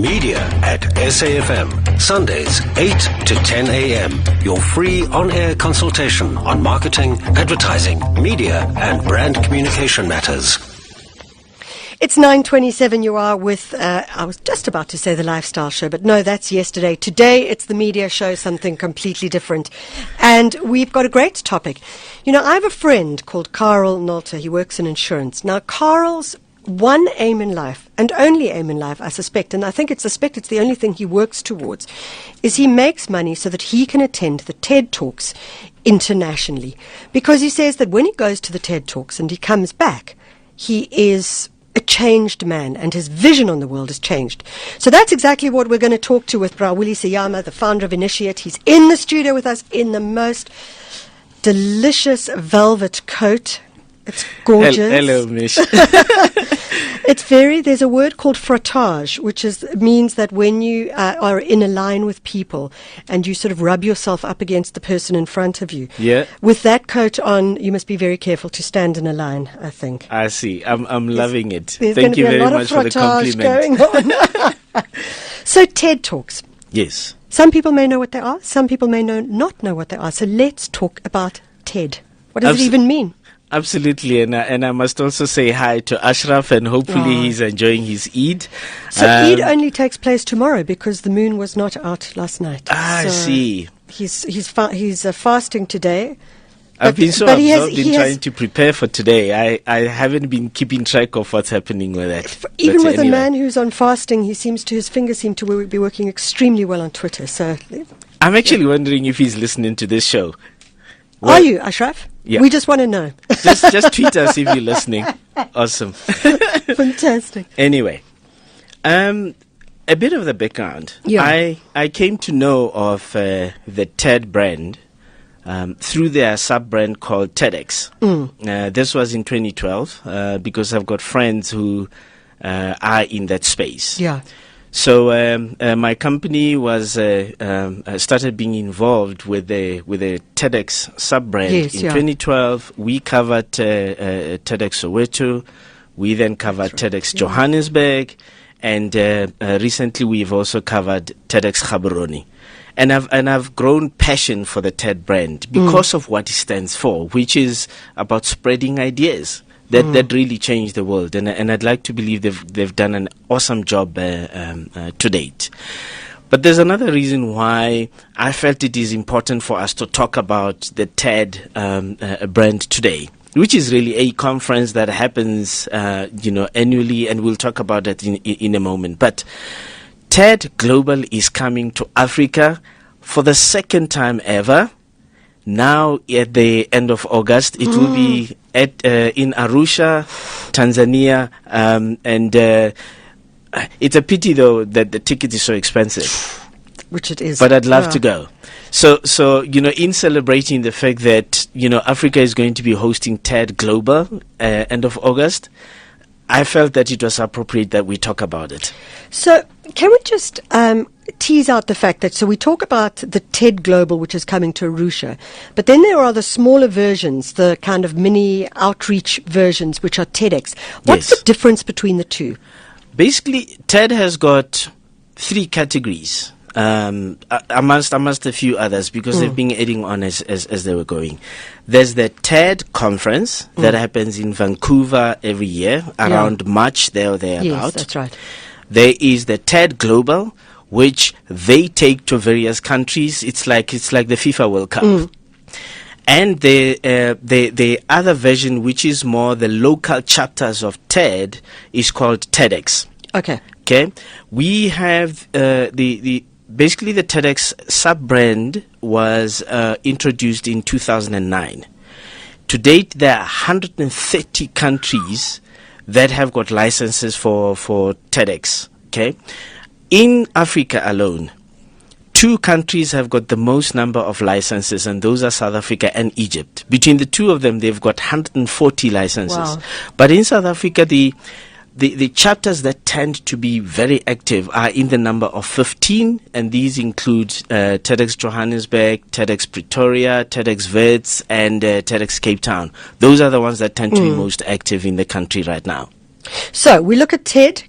Media at SAFM. Sundays, 8 to 10 a.m. Your free on-air consultation on marketing, advertising, media and brand communication matters. It's 9:27. You are with, I was just about to say the lifestyle show, but no, that's yesterday. Today, it's the media show, something completely different. And we've got a great topic. You know, I have a friend called Carl Nolter. He works in insurance. Now, Carl's one aim in life, and only aim in life, I suspect, and I think it's the only thing he works towards, is he makes money so that he can attend the TED Talks internationally. Because he says that when he goes to the TED Talks and he comes back, he is a changed man, and his vision on the world has changed. So that's exactly what we're going to talk to with Willy Seyama, the founder of Initiate. He's in the studio with us in the most delicious velvet coat. It's gorgeous. Hello, Mish. There's a word called frottage, which means that when you are in a line with people and you sort of rub yourself up against the person in front of you. Yeah. With that coat on, you must be very careful to stand in a line, I think. I see. I'm loving it. Thank you very much for the compliment. Going on. So TED Talks. Yes. Some people may know what they are. Some people may not know what they are. So let's talk about TED. What does it even mean? Absolutely, and I must also say hi to Ashraf, and hopefully he's enjoying his Eid. So Eid only takes place tomorrow because the moon was not out last night. I see. He's fasting today. I've been so absorbed in trying to prepare for today. I haven't been keeping track of what's happening with that. Even with a man who's on fasting, his fingers seem to be working extremely well on Twitter. So I'm actually wondering if he's listening to this show. Are you, Ashraf? Yeah. We just want to know. Just tweet us if you're listening. Awesome. Fantastic. Anyway, a bit of the background. Yeah. I came to know of the TED brand through their sub-brand called TEDx. This was in 2012 because I've got friends who are in that space. Yeah. So my company was started being involved with the TEDx sub-brand in 2012. We covered TEDx Soweto. We then covered TEDx Johannesburg, and recently we've also covered TEDx Gaborone. And I've grown passion for the TED brand because of what it stands for, which is about spreading ideas. That really changed the world, and I'd like to believe they've done an awesome job to date. But there's another reason why I felt it is important for us to talk about the TED brand today, which is really a conference that happens annually, and we'll talk about that in a moment. But TED Global is coming to Africa for the second time ever. Now, at the end of August, it will be in Arusha, Tanzania, and it's a pity, though, that the ticket is so expensive. Which it is. But I'd love to go. So in celebrating the fact that, Africa is going to be hosting TED Global end of August, I felt that it was appropriate that we talk about it. So can we just tease out the fact that, so we talk about the TED Global, which is coming to Arusha, but then there are the smaller versions, the kind of mini outreach versions, which are TEDx. What's the difference between the two? Basically, TED has got three categories. Amongst a few others, because they've been adding on as they were going. There's the TED conference that happens in Vancouver every year around March, there or thereabout. Yes, that's right. There is the TED Global, which they take to various countries. It's like the FIFA World Cup. And the other version, which is more the local chapters of TED, is called TEDx. Okay. We have basically, the TEDx sub-brand was introduced in 2009. To date, there are 130 countries that have got licenses for TEDx. Okay, in Africa alone, 2 countries have got the most number of licenses, and those are South Africa and Egypt. Between the two of them, they've got 140 licenses. Wow. But in South Africa, the chapters that tend to be very active are in the number of 15, and these include TEDx Johannesburg, TEDx Pretoria, TEDx Wits, and TEDx Cape Town. Those are the ones that tend to be most active in the country right now. So we look at TED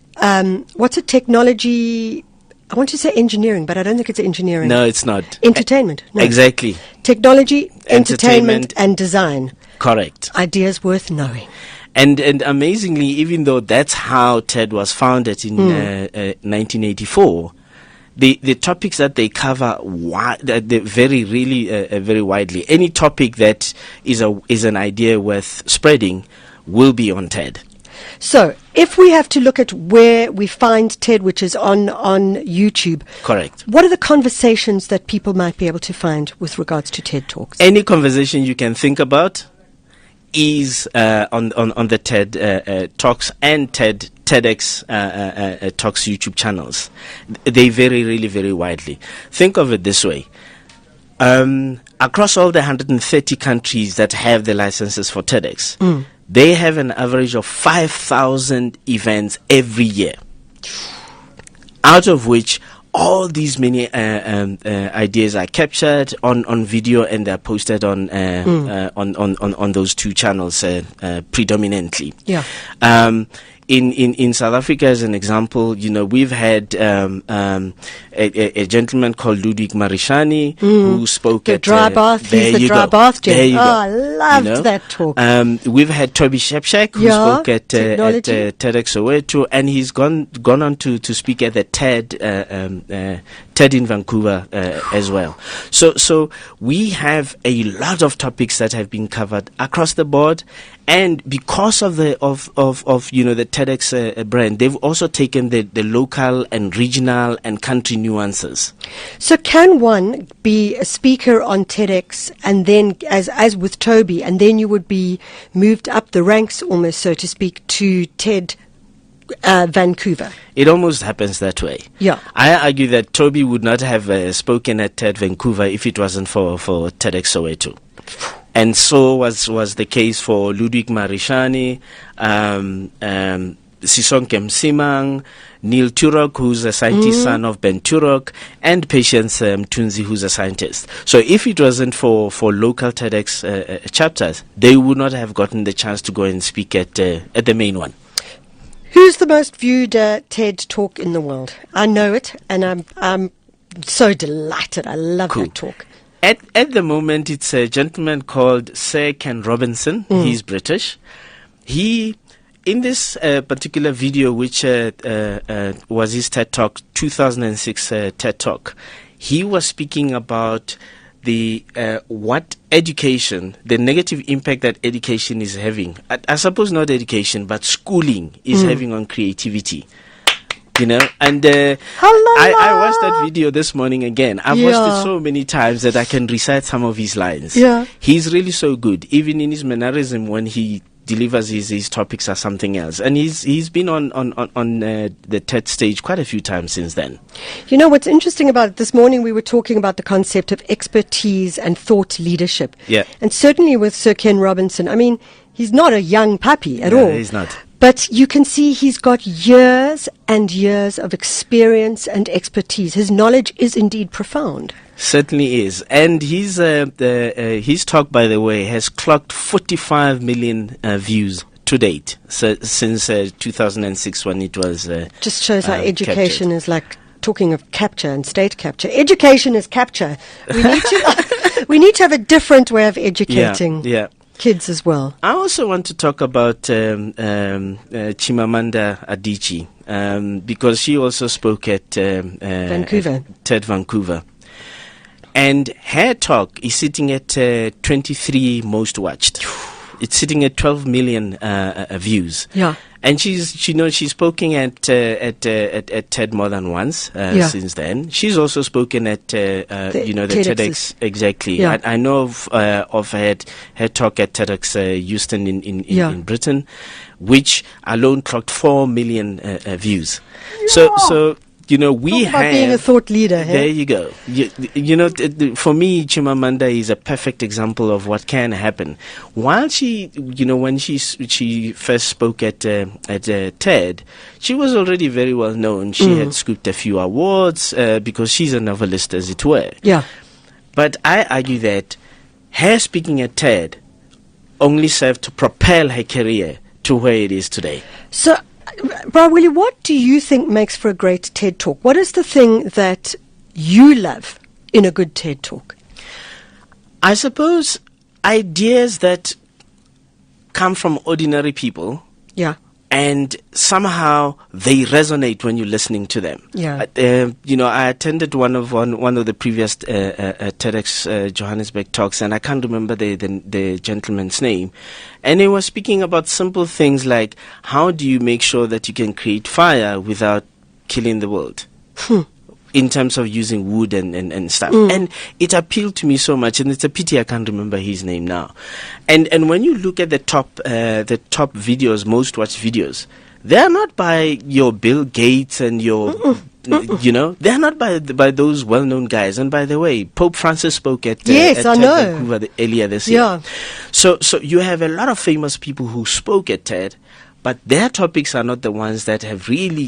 what's a technology? I want to say engineering, but I don't think it's engineering. No, it's not. Entertainment. No. Exactly. Technology, entertainment, and design. Correct. Ideas worth knowing. And amazingly, even though that's how TED was founded in 1984, the topics that they cover they vary really very widely. Any topic that is an idea worth spreading will be on TED. So, if we have to look at where we find TED, which is on YouTube, correct. What are the conversations that people might be able to find with regards to TED Talks? Any conversation you can think about is on the TED Talks and TEDx Talks YouTube channels. They vary really very widely. Think of it this way. Across all the 130 countries that have the licenses for TEDx, they have an average of 5,000 events every year, out of which all these many ideas are captured on video and they're posted on those two channels predominantly. Yeah. In South Africa, as an example, we've had a gentleman called Ludwig Marishani who spoke at dry bath. He's the dry bath gentleman. I loved that talk. We've had Toby Shepshak who spoke at TEDx Soweto, and he's gone on to speak at the TED in Vancouver as well. So we have a lot of topics that have been covered across the board. And because of the TEDx brand, they've also taken the local and regional and country nuances. So can one be a speaker on TEDx and then, as with Toby, and then you would be moved up the ranks almost, so to speak, to TED Vancouver? It almost happens that way. Yeah. I argue that Toby would not have spoken at TED Vancouver if it wasn't for TEDx Soweto. And so was the case for Ludwig Marishani, Sisonke Msimang, Neil Turok, who's a scientist, son of Ben Turok, and Patience Mtunzi, who's a scientist. So if it wasn't for local TEDx chapters, they would not have gotten the chance to go and speak at the main one. Who's the most viewed TED Talk in the world? I know it, and I'm so delighted. I love that talk. At the moment, it's a gentleman called Sir Ken Robinson. He's British. He, in this particular video, which was his TED Talk, 2006 TED Talk, he was speaking about the what education, the negative impact that education is having. I suppose not education, but schooling is having on creativity. And I watched that video this morning again. I've watched it so many times that I can recite some of his lines. Yeah. He's really so good, even in his mannerism when he delivers his topics are something else. And he's been on the TED stage quite a few times since then. You know, what's interesting about it, this morning we were talking about the concept of expertise and thought leadership. Yeah. And certainly with Sir Ken Robinson, I mean, he's not a young puppy at all. He's not. But you can see he's got years and years of experience and expertise. His knowledge is indeed profound. Certainly is. And his talk, by the way, has clocked 45 million views to date since 2006 when it was just shows how education captured. is like talking of capture and state capture. Education is capture. We need to we need to have a different way of educating kids as well. I also want to talk about Chimamanda Adichie because she also spoke at Vancouver. TED Vancouver. And her talk is sitting at 23 most watched. It's sitting at 12 million views. Yeah. And she's spoken at TED more than once since then. She's also spoken at the TEDx. Exactly. Yeah. I know of her talk at TEDx Houston in Britain, which alone clocked 4 million views. So we Talk about have being a thought leader. There you go. For me, Chimamanda is a perfect example of what can happen. While she, when she first spoke at TED, she was already very well known. She had scooped a few awards because she's a novelist, as it were. Yeah. But I argue that her speaking at TED only served to propel her career to where it is today. So Bra Willie, what do you think makes for a great TED Talk? What is the thing that you love in a good TED Talk? I suppose ideas that come from ordinary people. Yeah. And somehow they resonate when you're listening to them. Yeah. I attended one of the previous TEDx Johannesburg talks, and I can't remember the gentleman's name. And he was speaking about simple things like, how do you make sure that you can create fire without killing the world? In terms of using wood and stuff. And it appealed to me so much, and it's a pity I can't remember his name now. And when you look at the top videos, most watched videos, they're not by your Bill Gates and your they're not by those well-known guys. And by the way, Pope Francis spoke at TED Vancouver earlier this year. So you have a lot of famous people who spoke at TED, but their topics are not the ones that have really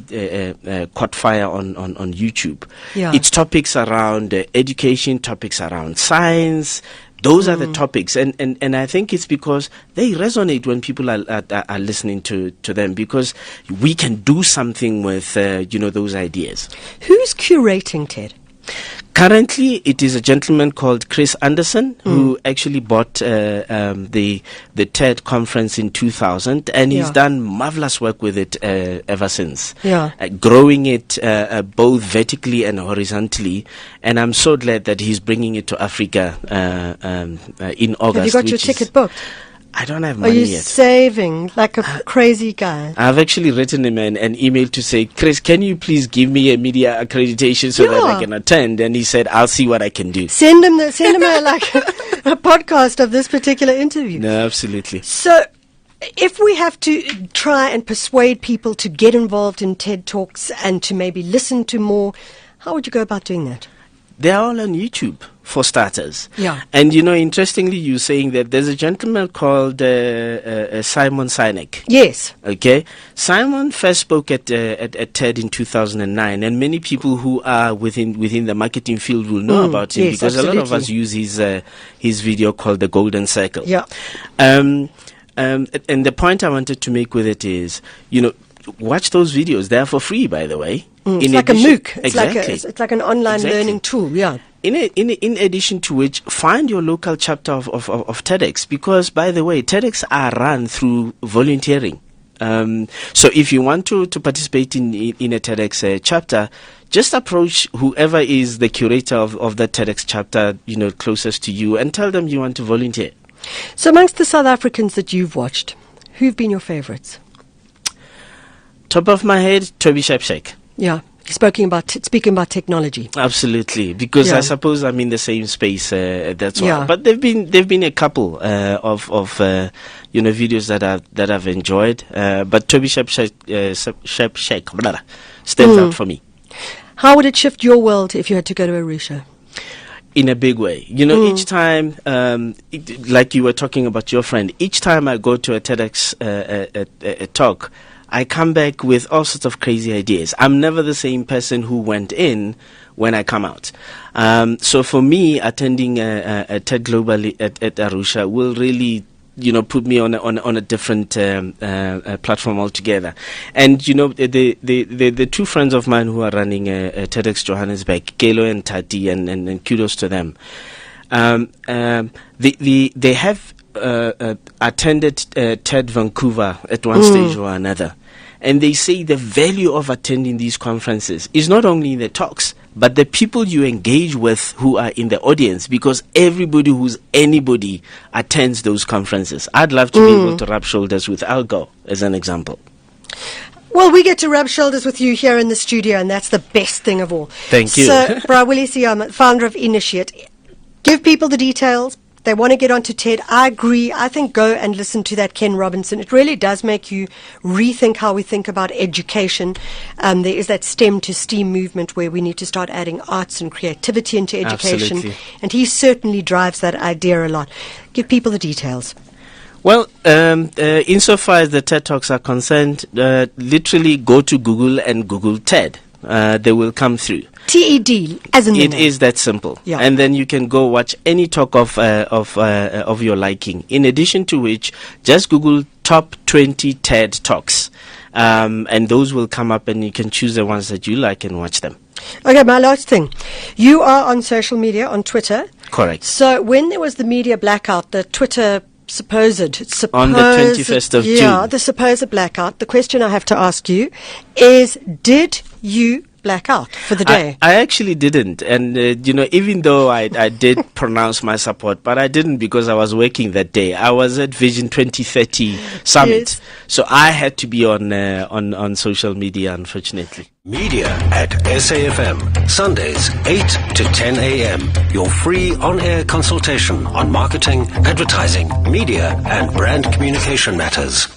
caught fire on YouTube. Yeah. It's topics around education, topics around science. Those are the topics. And I think it's because they resonate when people are listening to them, because we can do something with those ideas. Who's curating TED? Currently, it is a gentleman called Chris Anderson who actually bought the TED conference in 2000, and he's done marvelous work with it ever since. Growing it both vertically and horizontally, and I'm so glad that he's bringing it to Africa in August. Have you got your ticket booked? I don't have money yet. Are you saving like a crazy guy? I've actually written him an email to say, Chris, can you please give me a media accreditation so that I can attend? And he said, I'll see what I can do. Send him a podcast of this particular interview. No, absolutely. So, if we have to try and persuade people to get involved in TED Talks and to maybe listen to more, how would you go about doing that? They're all on YouTube, for starters. Yeah. And, interestingly, you're saying that there's a gentleman called Simon Sinek. Yes. Okay. Simon first spoke at TED in 2009, and many people who are within the marketing field will know about him, because absolutely. A lot of us use his video called The Golden Circle. Yeah. And the point I wanted to make with it is, watch those videos. They're for free, by the way. It's like a MOOC. Exactly. It's like an online learning tool. Yeah. In addition to which, find your local chapter of TEDx, because, by the way, TEDx are run through volunteering. So if you want to participate in a TEDx chapter, just approach whoever is the curator of that TEDx chapter, closest to you, and tell them you want to volunteer. So amongst the South Africans that you've watched, who've been your favorites? Top of my head, Toby Shepshek. Yeah, speaking about technology. Absolutely, because I suppose I'm in the same space. That's why. But there've been a couple of videos that I've enjoyed. But Toby Shepshek stands out for me. How would it shift your world if you had to go to a Arusha? In a big way. Each time, like you were talking about your friend, each time I go to a TEDx a talk, I come back with all sorts of crazy ideas. I'm never the same person who went in when I come out. So for me, attending a TED Global at Arusha will really, put me on a different platform altogether. And the two friends of mine who are running TEDx Johannesburg, Kelo and Tati, and kudos to them. They have attended TED Vancouver at one stage or another. And they say the value of attending these conferences is not only in the talks, but the people you engage with who are in the audience, because everybody who's anybody attends those conferences. I'd love to be able to rub shoulders with Al Gore, as an example. Well, we get to rub shoulders with you here in the studio, and that's the best thing of all. Thank you. So, Willy Seyama, founder of Initiate, give people the details. They want to get onto TED. I agree. I think go and listen to that Ken Robinson. It really does make you rethink how we think about education. There is that STEM to STEAM movement where we need to start adding arts and creativity into education. Absolutely. And he certainly drives that idea a lot. Give people the details. Well, insofar as the TED Talks are concerned, literally go to Google and Google TED. They will come through. TED, as in the It name. is that simple. Yeah. And then you can go watch any talk of your liking. In addition to which, just Google top 20 TED Talks. and those will come up, and you can choose the ones that you like and watch them. Okay, my last thing. You are on social media, on Twitter. Correct. So when there was the media blackout, the Twitter supposed on the 21st of June. Yeah, the supposed blackout. The question I have to ask you is, did you black out for the day? I actually didn't. And, even though I did pronounce my support, but I didn't because I was working that day. I was at Vision 2030 Summit. Yes. So I had to be on social media, unfortunately. Media at SAFM, Sundays 8 to 10 a.m. Your free on-air consultation on marketing, advertising, media and brand communication matters.